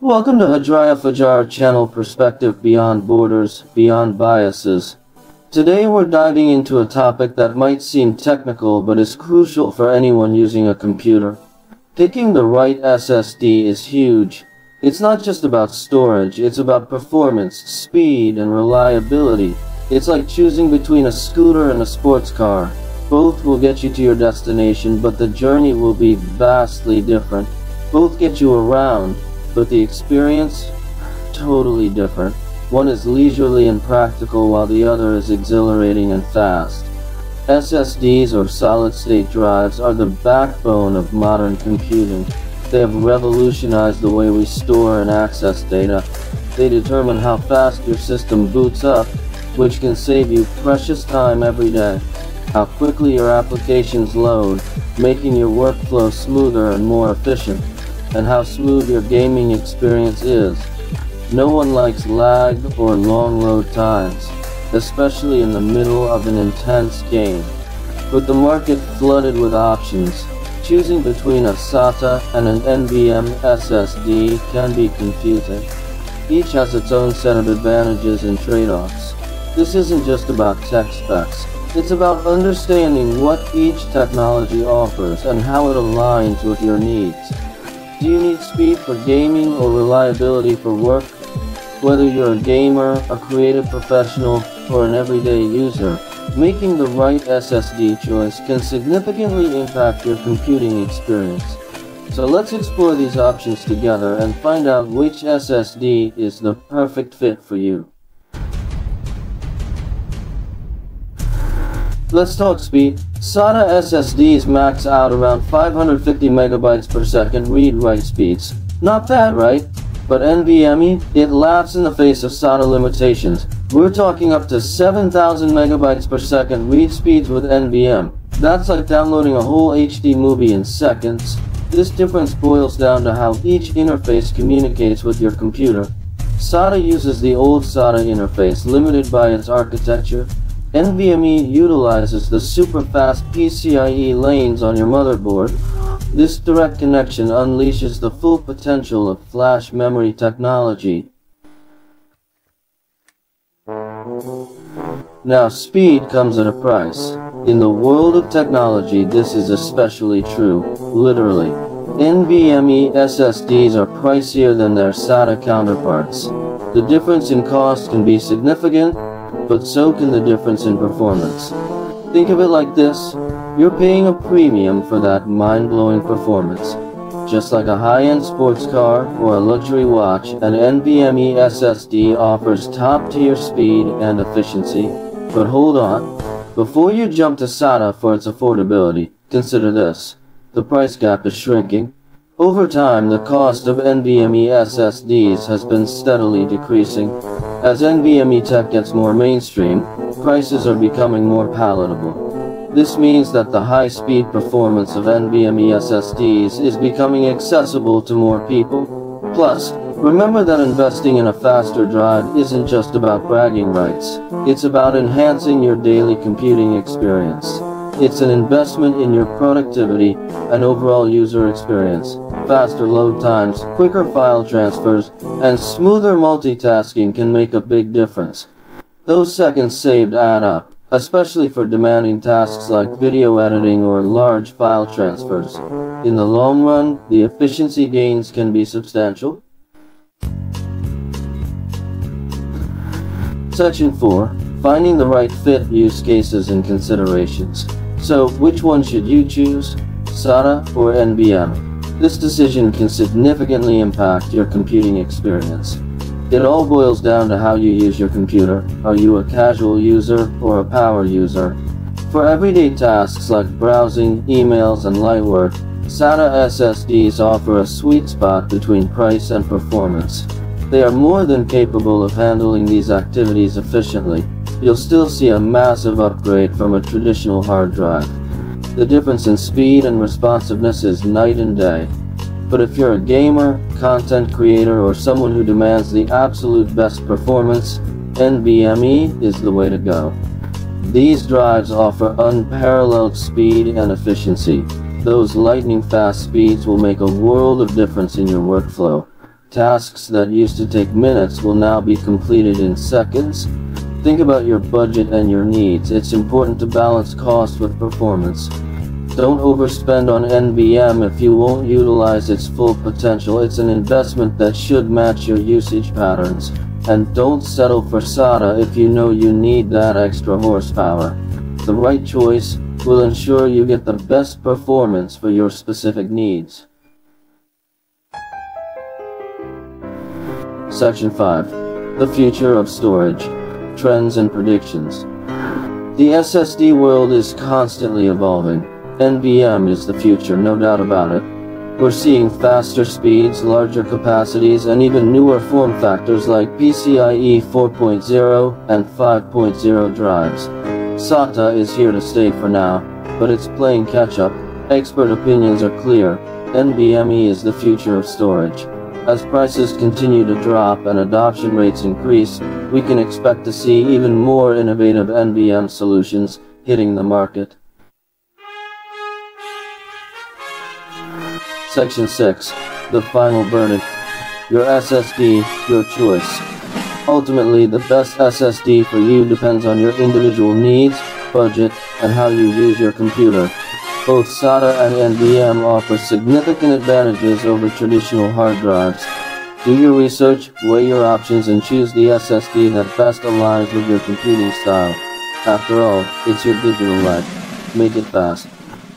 Welcome to Hajriah Fajar channel Perspective Beyond Borders, Beyond Biases. Today we're diving into a topic that might seem technical but is crucial for anyone using a computer. Picking the right SSD is huge. It's not just about storage, it's about performance, speed, and reliability. It's like choosing between a scooter and a sports car. Both will get you to your destination, but the journey will be vastly different. Both get you around, but the experience, totally different. One is leisurely and practical while the other is exhilarating and fast. SSDs or solid-state drives are the backbone of modern computing. They have revolutionized the way we store and access data. They determine how fast your system boots up, which can save you precious time every day. How quickly your applications load, making your workflow smoother and more efficient. And how smooth your gaming experience is. No one likes lag or long load times, especially in the middle of an intense game. With the market flooded with options, choosing between a SATA and an NVMe SSD can be confusing. Each has its own set of advantages and trade-offs. This isn't just about tech specs. It's about understanding what each technology offers and how it aligns with your needs. Do you need speed for gaming or reliability for work? Whether you're a gamer, a creative professional, or an everyday user, making the right SSD choice can significantly impact your computing experience. So let's explore these options together and find out which SSD is the perfect fit for you. Let's talk speed. SATA SSDs max out around 550 megabytes per second read-write speeds. Not bad, right? But NVMe, it laughs in the face of SATA limitations. We're talking up to 7,000 megabytes per second read speeds with NVMe. That's like downloading a whole HD movie in seconds. This difference boils down to how each interface communicates with your computer. SATA uses the old SATA interface, limited by its architecture. NVMe utilizes the super-fast PCIe lanes on your motherboard. This direct connection unleashes the full potential of flash memory technology. Now, speed comes at a price. In the world of technology, this is especially true, literally. NVMe SSDs are pricier than their SATA counterparts. The difference in cost can be significant, but so can the difference in performance. Think of it like this: you're paying a premium for that mind-blowing performance. Just like a high-end sports car or a luxury watch, an NVMe SSD offers top-tier speed and efficiency. But hold on, before you jump to SATA for its affordability, consider this: the price gap is shrinking. Over time, the cost of NVMe SSDs has been steadily decreasing. As NVMe tech gets more mainstream, prices are becoming more palatable. This means that the high-speed performance of NVMe SSDs is becoming accessible to more people. Plus, remember that investing in a faster drive isn't just about bragging rights. It's about enhancing your daily computing experience. It's an investment in your productivity and overall user experience. Faster load times, quicker file transfers, and smoother multitasking can make a big difference. Those seconds saved add up, especially for demanding tasks like video editing or large file transfers. In the long run, the efficiency gains can be substantial. Section 4. Finding the right fit, use cases, and considerations. So, which one should you choose? SATA or NVMe? This decision can significantly impact your computing experience. It all boils down to how you use your computer. Are you a casual user or a power user? For everyday tasks like browsing, emails, and light work, SATA SSDs offer a sweet spot between price and performance. They are more than capable of handling these activities efficiently. You'll still see a massive upgrade from a traditional hard drive. The difference in speed and responsiveness is night and day. But if you're a gamer, content creator, or someone who demands the absolute best performance, NVMe is the way to go. These drives offer unparalleled speed and efficiency. Those lightning-fast speeds will make a world of difference in your workflow. Tasks that used to take minutes will now be completed in seconds. Think about your budget and your needs. It's important to balance cost with performance. Don't overspend on NVMe if you won't utilize its full potential. It's an investment that should match your usage patterns. And don't settle for SATA if you know you need that extra horsepower. The right choice will ensure you get the best performance for your specific needs. Section 5. The future of storage. Trends and predictions. The SSD world is constantly evolving. NVMe is the future, no doubt about it. We're seeing faster speeds, larger capacities, and even newer form factors like PCIe 4.0 and 5.0 drives. SATA is here to stay for now, but it's playing catch-up. Expert opinions are clear. NVMe is the future of storage. As prices continue to drop and adoption rates increase, we can expect to see even more innovative NVMe solutions hitting the market. Section 6. The final verdict. Your SSD, your choice. Ultimately, the best SSD for you depends on your individual needs, budget, and how you use your computer. Both SATA and NVMe offer significant advantages over traditional hard drives. Do your research, weigh your options, and choose the SSD that best aligns with your computing style. After all, it's your digital life. Make it fast.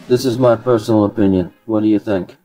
This is my personal opinion. What do you think?